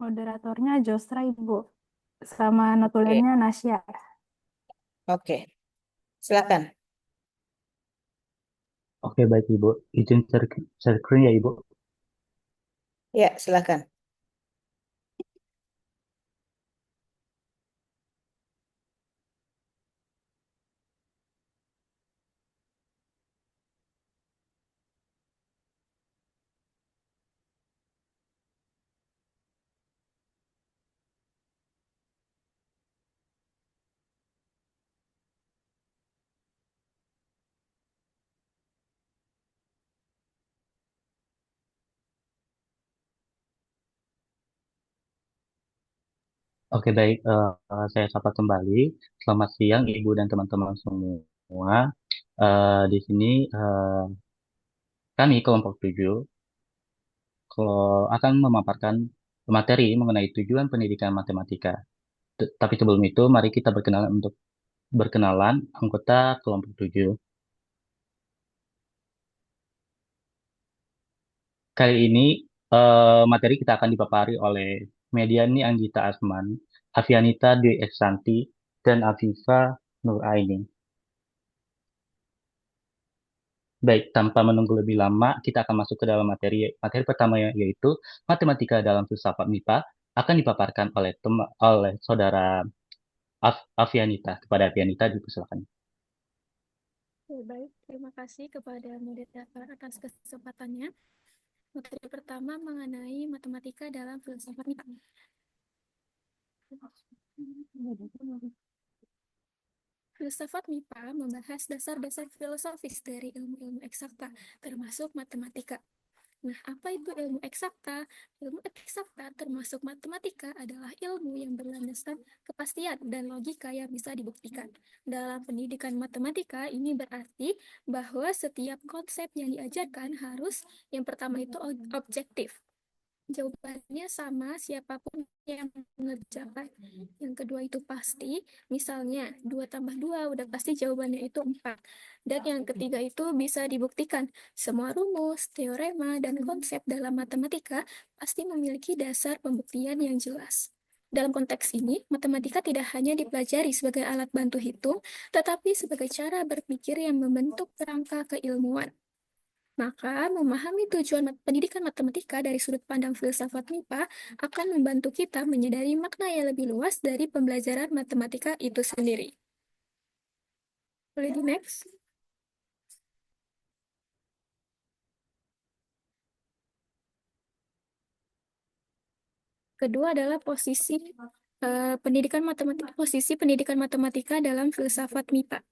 Moderatornya Jostra, Ibu. Sama Oke, notulennya Nasya. oke. Silakan. Oke, baik Ibu. Izin share screen ya Ibu. Ya, silakan. Oke, baik. Saya sapa kembali. Selamat siang Ibu dan teman-teman semua. Di sini kami kelompok 7 kalau akan memaparkan materi mengenai tujuan pendidikan matematika. Tapi sebelum itu, mari kita berkenalan anggota kelompok 7. Kali ini materi kita akan dipapari oleh Mediani Anggita Asman, Avianita Dwi Eksanti, dan Afifa Nuraini. Baik, tanpa menunggu lebih lama, kita akan masuk ke dalam materi. Materi pertama yaitu matematika dalam filsafat MIPA akan dipaparkan oleh saudara Avianita. Kepada Avianita dipersilakan. Baik, terima kasih kepada moderator atas kesempatannya. Materi pertama mengenai matematika dalam filsafat MIPA. Filsafat MIPA membahas dasar-dasar filosofis dari ilmu-ilmu eksakta, termasuk matematika. Nah, apa itu ilmu eksakta? Ilmu eksakta termasuk matematika adalah ilmu yang berlandaskan kepastian dan logika yang bisa dibuktikan. Dalam pendidikan matematika, ini berarti bahwa setiap konsep yang diajarkan harus yang pertama itu objektif. Jawabannya sama siapapun yang mengerjakan. Yang kedua itu pasti, misalnya 2 tambah 2 udah pasti jawabannya itu 4. Dan yang ketiga itu bisa dibuktikan. Semua rumus, teorema, dan konsep dalam matematika pasti memiliki dasar pembuktian yang jelas. Dalam konteks ini, matematika tidak hanya dipelajari sebagai alat bantu hitung, tetapi sebagai cara berpikir yang membentuk kerangka keilmuan. Maka, memahami tujuan pendidikan matematika dari sudut pandang filsafat MIPA akan membantu kita menyadari makna yang lebih luas dari pembelajaran matematika itu sendiri. Boleh di next? Kedua adalah posisi pendidikan matematika dalam filsafat MIPA.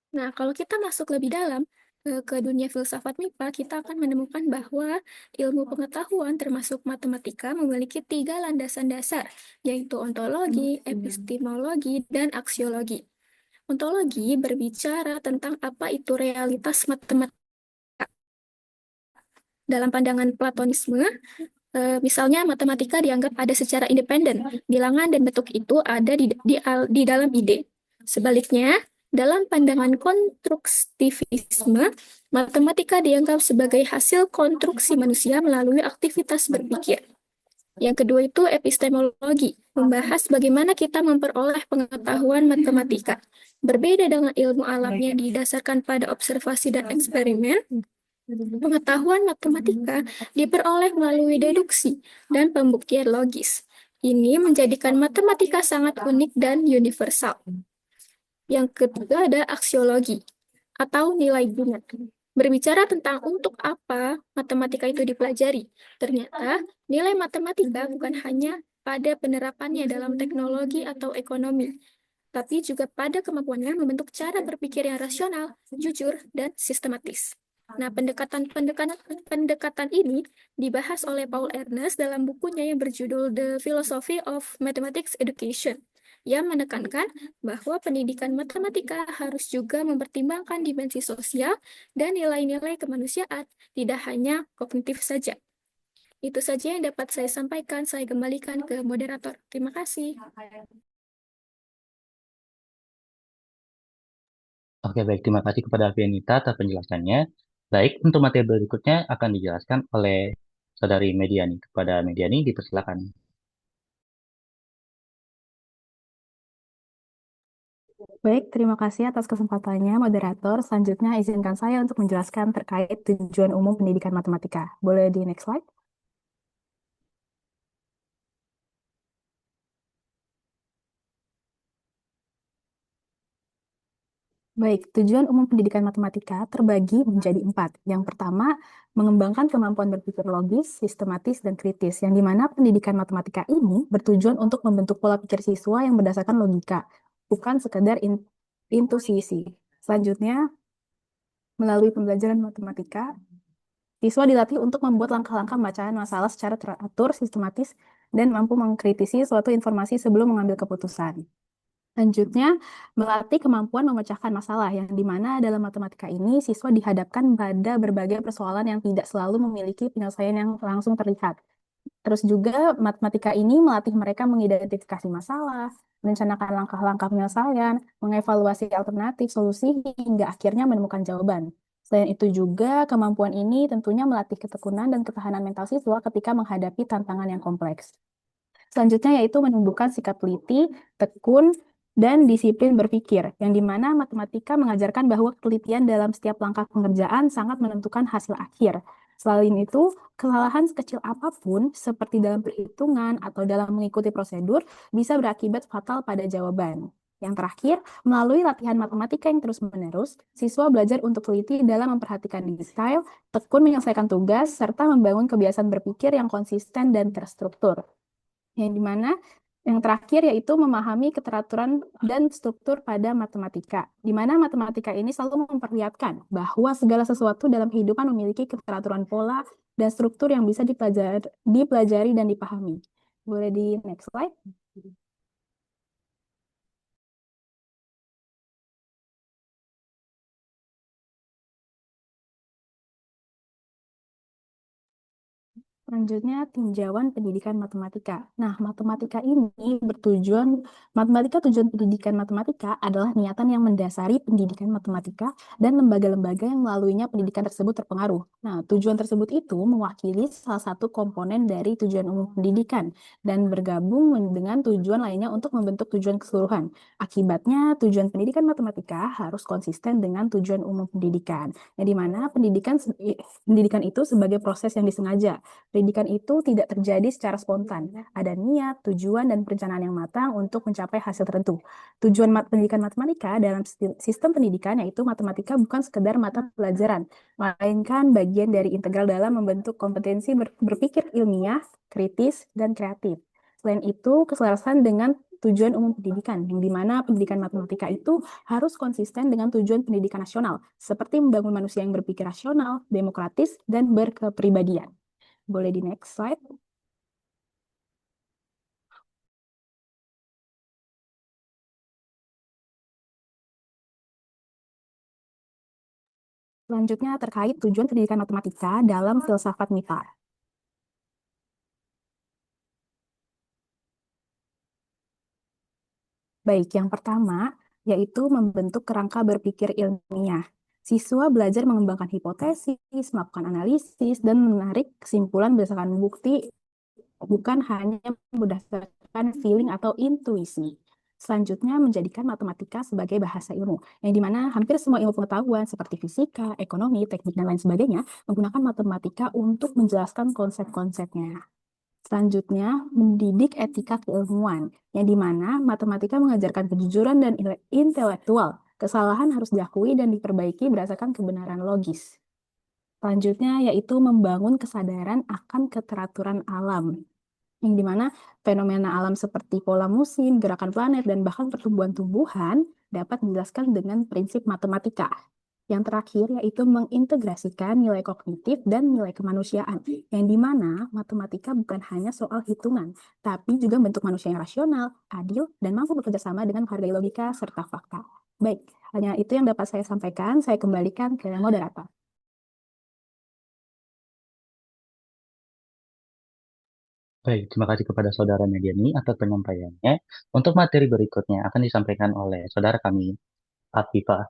Nah, kalau kita masuk lebih dalam ke dunia filsafat MIPA, kita akan menemukan bahwa ilmu pengetahuan termasuk matematika memiliki 3 landasan dasar, yaitu ontologi, epistemologi, dan aksiologi. Ontologi berbicara tentang apa itu realitas matematika. Dalam pandangan Platonisme, misalnya matematika dianggap ada secara independen. Bilangan dan bentuk itu ada di dalam ide. Sebaliknya, dalam pandangan konstruktivisme, matematika dianggap sebagai hasil konstruksi manusia melalui aktivitas berpikir. Yang kedua itu epistemologi, membahas bagaimana kita memperoleh pengetahuan matematika. Berbeda dengan ilmu alam yang didasarkan pada observasi dan eksperimen, pengetahuan matematika diperoleh melalui deduksi dan pembuktian logis. Ini menjadikan matematika sangat unik dan universal. Yang ketiga ada aksiologi atau nilai guna. Berbicara tentang untuk apa matematika itu dipelajari. Ternyata nilai matematika bukan hanya pada penerapannya dalam teknologi atau ekonomi, tapi juga pada kemampuannya membentuk cara berpikir yang rasional, jujur, dan sistematis. Nah, pendekatan ini dibahas oleh Paul Ernest dalam bukunya yang berjudul The Philosophy of Mathematics Education, yang menekankan bahwa pendidikan matematika harus juga mempertimbangkan dimensi sosial dan nilai-nilai kemanusiaan, tidak hanya kognitif saja. Itu saja yang dapat saya sampaikan. Saya kembalikan ke moderator. Terima kasih. Oke, baik. Terima kasih kepada Avianita atas penjelasannya. Baik, untuk materi berikutnya akan dijelaskan oleh Saudari Mediani. Kepada Mediani, dipersilakan. Baik, terima kasih atas kesempatannya, moderator. Selanjutnya, izinkan saya untuk menjelaskan terkait tujuan umum pendidikan matematika. Boleh di next slide? Baik, tujuan umum pendidikan matematika terbagi menjadi 4. Yang pertama, mengembangkan kemampuan berpikir logis, sistematis, dan kritis, yang dimana pendidikan matematika ini bertujuan untuk membentuk pola pikir siswa yang berdasarkan logika, bukan sekedar intuisi. Selanjutnya, melalui pembelajaran matematika, siswa dilatih untuk membuat langkah-langkah pembacaan masalah secara teratur, sistematis, dan mampu mengkritisi suatu informasi sebelum mengambil keputusan. Selanjutnya, melatih kemampuan memecahkan masalah, yang dimana dalam matematika ini siswa dihadapkan pada berbagai persoalan yang tidak selalu memiliki penyelesaian yang langsung terlihat. Terus juga matematika ini melatih mereka mengidentifikasi masalah, merencanakan langkah-langkah penyelesaian, mengevaluasi alternatif solusi, hingga akhirnya menemukan jawaban. Selain itu juga, kemampuan ini tentunya melatih ketekunan dan ketahanan mental siswa ketika menghadapi tantangan yang kompleks. Selanjutnya yaitu menumbuhkan sikap teliti, tekun, dan disiplin berpikir, yang dimana matematika mengajarkan bahwa ketelitian dalam setiap langkah pengerjaan sangat menentukan hasil akhir. Selain itu, kesalahan sekecil apapun, seperti dalam perhitungan atau dalam mengikuti prosedur, bisa berakibat fatal pada jawaban. Yang terakhir, melalui latihan matematika yang terus-menerus, siswa belajar untuk teliti dalam memperhatikan detail, tekun menyelesaikan tugas, serta membangun kebiasaan berpikir yang konsisten dan terstruktur. Yang dimana yang terakhir yaitu memahami keteraturan dan struktur pada matematika, di mana matematika ini selalu memperlihatkan bahwa segala sesuatu dalam kehidupan memiliki keteraturan pola dan struktur yang bisa dipelajari dan dipahami. Boleh di next slide? Selanjutnya, tinjauan pendidikan matematika. Nah, matematika tujuan pendidikan matematika adalah niatan yang mendasari pendidikan matematika dan lembaga-lembaga yang melaluinya pendidikan tersebut terpengaruh. Nah, tujuan tersebut itu mewakili salah satu komponen dari tujuan umum pendidikan dan bergabung dengan tujuan lainnya untuk membentuk tujuan keseluruhan. Akibatnya, tujuan pendidikan matematika harus konsisten dengan tujuan umum pendidikan, yang dimana pendidikan itu sebagai proses yang disengaja. Pendidikan itu tidak terjadi secara spontan. Ada niat, tujuan, dan perencanaan yang matang untuk mencapai hasil tertentu. Tujuan pendidikan matematika dalam sistem pendidikan yaitu matematika bukan sekedar mata pelajaran, melainkan bagian dari integral dalam membentuk kompetensi berpikir ilmiah, kritis, dan kreatif. Selain itu, keselarasan dengan tujuan umum pendidikan, yang dimana pendidikan matematika itu harus konsisten dengan tujuan pendidikan nasional, seperti membangun manusia yang berpikir rasional, demokratis, dan berkepribadian. Boleh di next slide. Selanjutnya terkait tujuan pendidikan matematika dalam filsafat MIPA. Baik, yang pertama yaitu membentuk kerangka berpikir ilmiah. Siswa belajar mengembangkan hipotesis, melakukan analisis, dan menarik kesimpulan berdasarkan bukti, bukan hanya berdasarkan feeling atau intuisi. Selanjutnya, menjadikan matematika sebagai bahasa ilmu, yang dimana hampir semua ilmu pengetahuan seperti fisika, ekonomi, teknik, dan lain sebagainya menggunakan matematika untuk menjelaskan konsep-konsepnya. Selanjutnya, mendidik etika keilmuan, yang dimana matematika mengajarkan kejujuran dan intelektual. Kesalahan harus diakui dan diperbaiki berdasarkan kebenaran logis. Selanjutnya, yaitu membangun kesadaran akan keteraturan alam, yang dimana fenomena alam seperti pola musim, gerakan planet, dan bahkan pertumbuhan tumbuhan dapat dijelaskan dengan prinsip matematika. Yang terakhir yaitu mengintegrasikan nilai kognitif dan nilai kemanusiaan, yang dimana matematika bukan hanya soal hitungan, tapi juga bentuk manusia yang rasional, adil, dan mampu bekerja sama dengan menghargai logika serta fakta. Baik, hanya itu yang dapat saya sampaikan. Saya kembalikan ke moderator. Baik, terima kasih kepada Saudara Mediani atas penyampaiannya. Untuk materi berikutnya akan disampaikan oleh saudara kami, Afifah.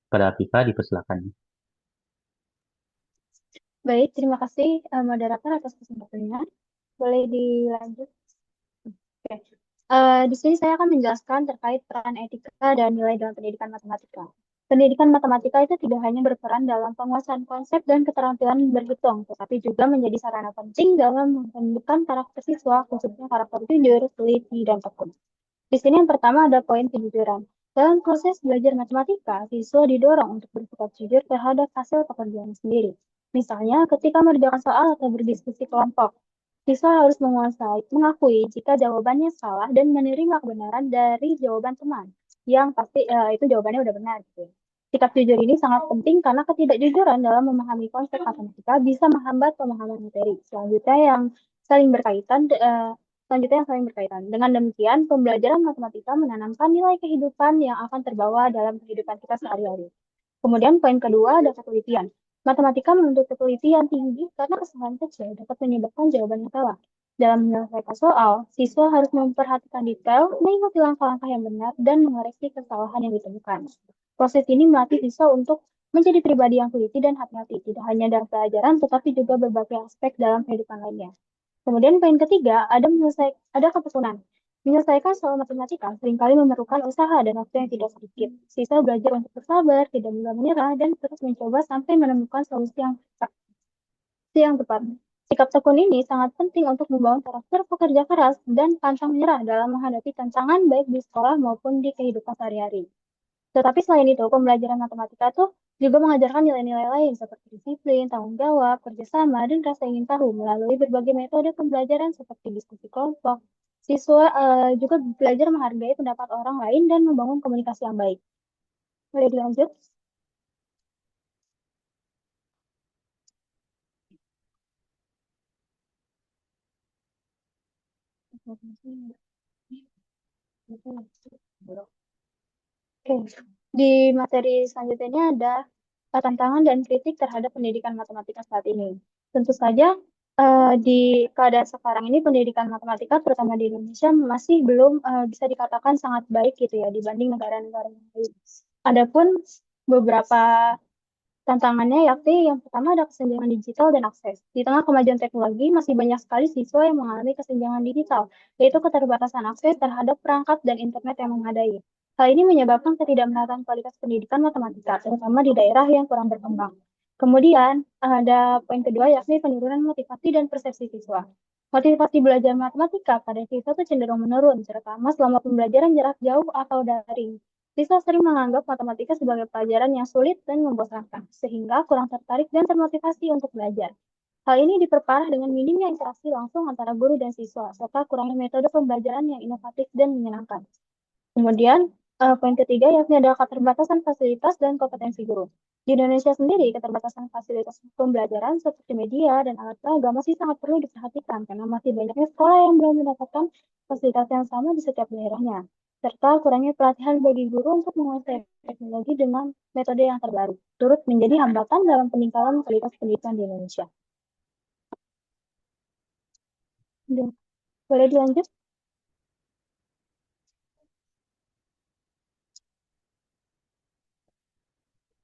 Pada Afifa, dipersilakan. Baik, terima kasih moderator atas kesempatannya. Boleh dilanjut? Oke. Di sini saya akan menjelaskan terkait peran etika dan nilai dalam pendidikan matematika. Pendidikan matematika itu tidak hanya berperan dalam penguasaan konsep dan keterampilan berhitung, tetapi juga menjadi sarana penting dalam membentukkan karakter siswa, khususnya karakter jujur, teliti, dan tekun. Di sini yang pertama ada poin kejujuran. Dalam proses belajar matematika, siswa didorong untuk bersikap jujur terhadap hasil pekerjaan sendiri. Misalnya, ketika mengerjakan soal atau berdiskusi kelompok, siswa harus mengakui jika jawabannya salah dan menerima kebenaran dari jawaban teman, yang pasti itu jawabannya udah benar. Gitu. Sikap jujur ini sangat penting karena ketidakjujuran dalam memahami konsep matematika bisa menghambat pemahaman materi. Selanjutnya yang saling berkaitan. Dengan demikian, pembelajaran matematika menanamkan nilai kehidupan yang akan terbawa dalam kehidupan kita sehari-hari. Kemudian poin kedua ada ketelitian. Matematika menuntut ketelitian tinggi karena kesalahan kecil dapat menyebabkan jawaban yang salah. Dalam menyelesaikan soal, siswa harus memperhatikan detail, mengikuti langkah-langkah yang benar, dan mengoreksi kesalahan yang ditemukan. Proses ini melatih siswa untuk menjadi pribadi yang teliti dan hati-hati, tidak hanya dalam pelajaran, tetapi juga berbagai aspek dalam kehidupan lainnya. Kemudian poin ketiga, ada ketekunan. Menyelesaikan soal matematika seringkali memerlukan usaha dan waktu yang tidak sedikit. Siswa belajar untuk bersabar, tidak mudah menyerah, dan terus mencoba sampai menemukan solusi yang tepat. Sikap tekun ini sangat penting untuk membangun karakter pekerja keras dan pantang menyerah dalam menghadapi tantangan baik di sekolah maupun di kehidupan sehari-hari. Tetapi selain itu, pembelajaran matematika tuh juga mengajarkan nilai-nilai lain seperti disiplin, tanggung jawab, kerjasama, dan rasa ingin tahu melalui berbagai metode pembelajaran seperti diskusi kelompok. Siswa juga belajar menghargai pendapat orang lain dan membangun komunikasi yang baik. Boleh dilanjut? Oke, di materi selanjutnya ada tantangan dan kritik terhadap pendidikan matematika saat ini. Tentu saja di keadaan sekarang ini pendidikan matematika terutama di Indonesia masih belum bisa dikatakan sangat baik gitu ya dibanding negara-negara yang lain. Adapun beberapa tantangannya yakni yang pertama ada kesenjangan digital dan akses. Di tengah kemajuan teknologi, masih banyak sekali siswa yang mengalami kesenjangan digital, yaitu keterbatasan akses terhadap perangkat dan internet yang memadai. Hal ini menyebabkan ketidakmerataan kualitas pendidikan matematika, terutama di daerah yang kurang berkembang. Kemudian, ada poin kedua yakni penurunan motivasi dan persepsi siswa. Motivasi belajar matematika pada siswa itu cenderung menurun, terutama selama pembelajaran jarak jauh atau daring. Siswa sering menganggap matematika sebagai pelajaran yang sulit dan membosankan, sehingga kurang tertarik dan termotivasi untuk belajar. Hal ini diperparah dengan minimnya interaksi langsung antara guru dan siswa, serta kurangnya metode pembelajaran yang inovatif dan menyenangkan. Kemudian, poin ketiga yakni adalah keterbatasan fasilitas dan kompetensi guru. Di Indonesia sendiri, keterbatasan fasilitas pembelajaran seperti media dan alat peraga masih sangat perlu diperhatikan karena masih banyaknya sekolah yang belum mendapatkan fasilitas yang sama di setiap daerahnya, serta kurangnya pelatihan bagi guru untuk menguasai teknologi dengan metode yang terbaru, turut menjadi hambatan dalam peningkatan kualitas pendidikan di Indonesia. Boleh dilanjut?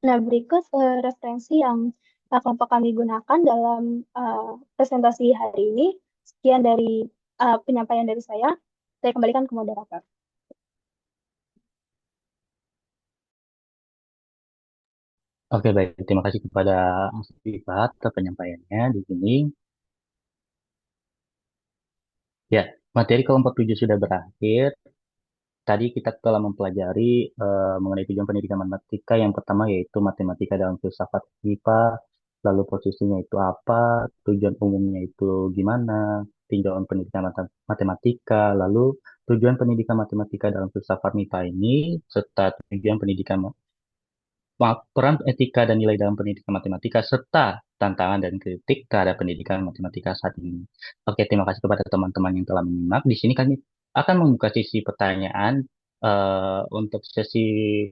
Nah, berikut referensi yang akan kami gunakan dalam presentasi hari ini. Sekian dari penyampaian dari saya. Saya kembalikan ke moderator. Oke, baik. Terima kasih kepada Afifa atas penyampaiannya di sini. Ya, materi kelompok 7 sudah berakhir. Tadi kita telah mempelajari mengenai tujuan pendidikan matematika. Yang pertama yaitu matematika dalam filsafat IPA, lalu posisinya itu apa, tujuan umumnya itu gimana, tinjauan pendidikan matematika, lalu tujuan pendidikan matematika dalam filsafat MIPA ini, serta tujuan pendidikan peran etika dan nilai dalam pendidikan matematika, serta tantangan dan kritik terhadap pendidikan matematika saat ini. Oke, terima kasih kepada teman-teman yang telah menyimak. Di sini kami akan membuka sesi pertanyaan. Untuk sesi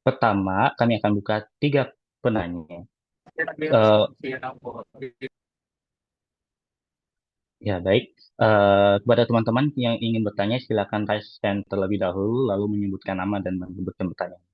pertama, kami akan buka 3 penanya. Eh, ya, baik. Kepada teman-teman yang ingin bertanya, silakan raise hand terlebih dahulu, lalu menyebutkan nama dan menyebutkan pertanyaan.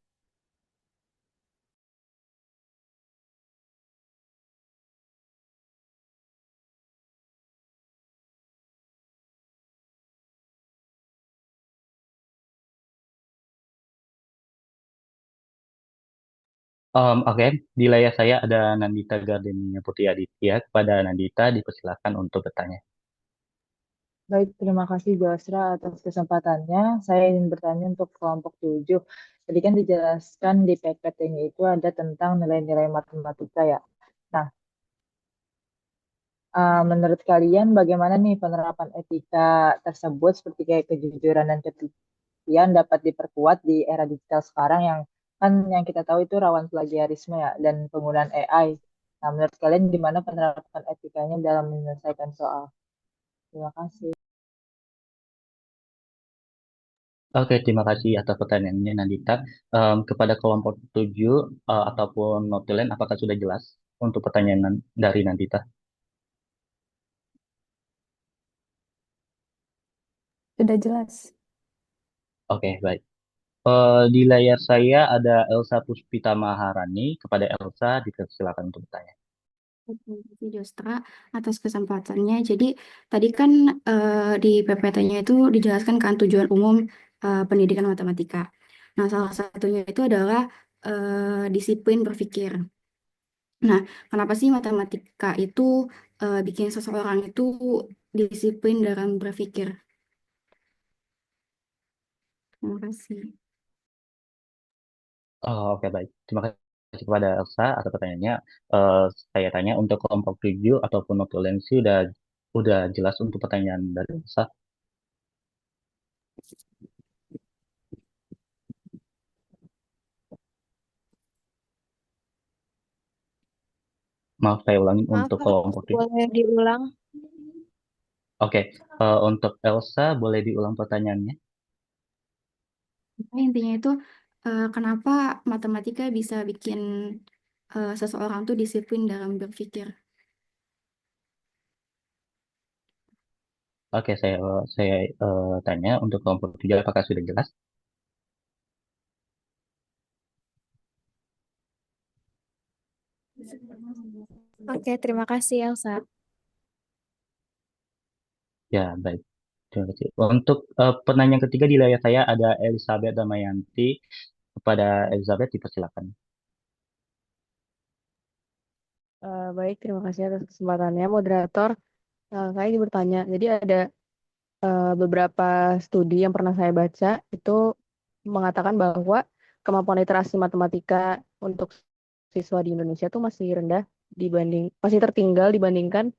Oke, di layar saya ada Nandita Gardenia Putri Aditya. Kepada Nandita, dipersilakan untuk bertanya. Baik, terima kasih Jasra atas kesempatannya. Saya ingin bertanya untuk kelompok 7. Tadi kan dijelaskan di PPT-nya itu ada tentang nilai-nilai matematika ya. Nah, menurut kalian bagaimana nih penerapan etika tersebut seperti kayak kejujuran dan ketelitian dapat diperkuat di era digital sekarang yang kan yang kita tahu itu rawan plagiarisme ya dan penggunaan AI. Nah, menurut kalian gimana penerapan etikanya dalam menyelesaikan soal? Terima kasih. Oke, terima kasih atas pertanyaannya, Nandita. Kepada kelompok 7 ataupun notulen, apakah sudah jelas untuk pertanyaan dari Nandita? Sudah jelas. Oke, baik. Di layar saya ada Elsa Puspita Maharani. Kepada Elsa, dipersilakan untuk bertanya. Terima kasih Jostra atas kesempatannya. Jadi tadi kan di PPT-nya itu dijelaskan kan tujuan umum pendidikan matematika. Nah, salah satunya itu adalah disiplin berpikir. Nah, kenapa sih matematika itu bikin seseorang itu disiplin dalam berpikir? Terima kasih. Oh, oke, baik. Terima kasih kepada Elsa atas pertanyaannya. Eh, saya tanya untuk kelompok 7 ataupun notulen sih udah jelas untuk pertanyaan dari Elsa. Maaf, saya ulangi Maaf, untuk Kak, kelompok 7. boleh diulang? Oke, untuk Elsa boleh diulang pertanyaannya? Intinya itu kenapa matematika bisa bikin seseorang tuh disiplin dalam berpikir? Oke, saya tanya untuk kelompok 7 apakah sudah jelas? Oke, terima kasih Elsa. Ya, baik. Terima kasih. Untuk penanya ketiga di layar saya ada Elizabeth Damayanti. Kepada Elizabeth, dipersilakan. Baik, terima kasih atas kesempatannya, moderator. Saya ingin bertanya, jadi ada beberapa studi yang pernah saya baca itu mengatakan bahwa kemampuan literasi matematika untuk siswa di Indonesia itu masih tertinggal dibandingkan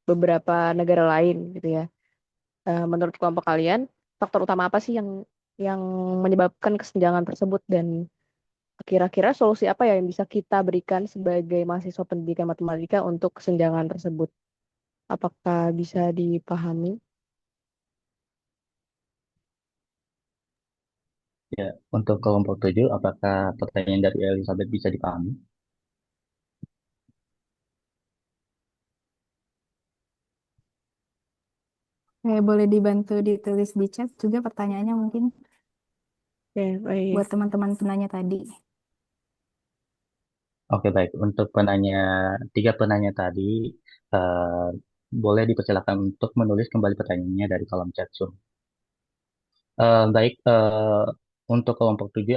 beberapa negara lain gitu ya. Menurut kelompok kalian, faktor utama apa sih yang menyebabkan kesenjangan tersebut dan kira-kira solusi apa ya yang bisa kita berikan sebagai mahasiswa pendidikan matematika untuk kesenjangan tersebut? Apakah bisa dipahami? Ya, untuk kelompok 7, apakah pertanyaan dari Elizabeth bisa dipahami? Boleh dibantu ditulis di chat juga pertanyaannya mungkin Oke, baik. buat teman-teman penanya tadi. Oke, baik. Untuk tiga penanya tadi, eh, boleh dipersilakan untuk menulis kembali pertanyaannya dari kolom chat Zoom. Baik, untuk kelompok 7,